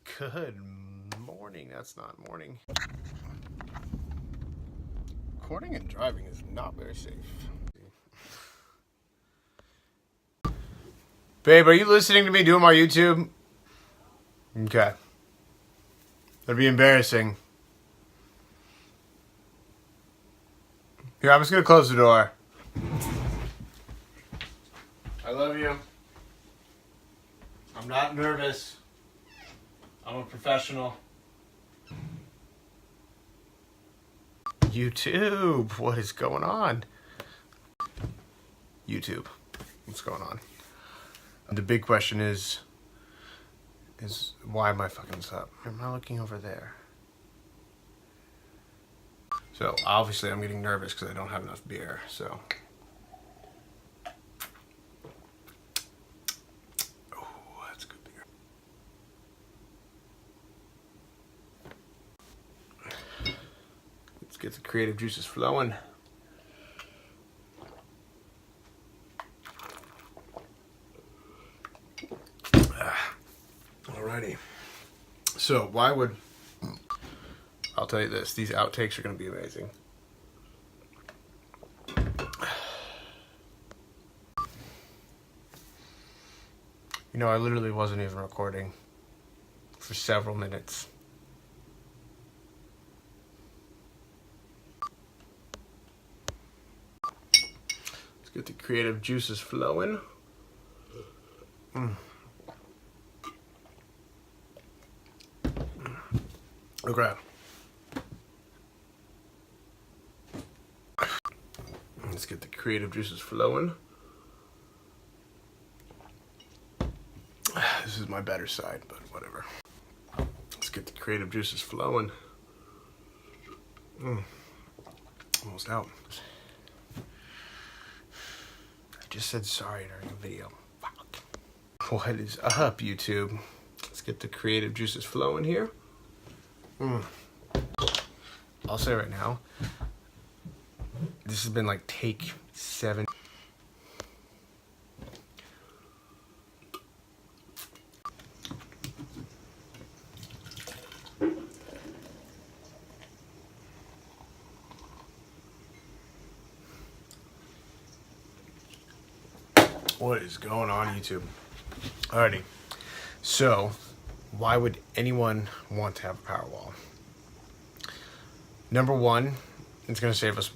Good morning. That's not morning. Recording and driving is not very safe. Babe, are you listening to me doing my YouTube? Okay. That'd be embarrassing. Here, I'm just gonna close the door. I love you. I'm not nervous. I'm a professional. YouTube, what is going on? YouTube, what's going on? The big question is why am I fucking this up? Am I looking over there? So obviously I'm getting nervous because I don't have enough beer, so. Oh, that's good beer. Let's get the creative juices flowing. Alrighty. So why would, I'll tell you this, these outtakes are going to be amazing. You know, I literally wasn't even recording for several minutes. Let's get the creative juices flowing. Okay. Let's get the creative juices flowing. This is my better side, but whatever. Let's get the creative juices flowing. Almost out. I just said sorry during a video. Fuck. What is up, YouTube? Let's get the creative juices flowing here. I'll say right now, this has been like take 7. What is going on, YouTube? Alrighty, so why would anyone want to have a Powerwall? Number one, it's going to save us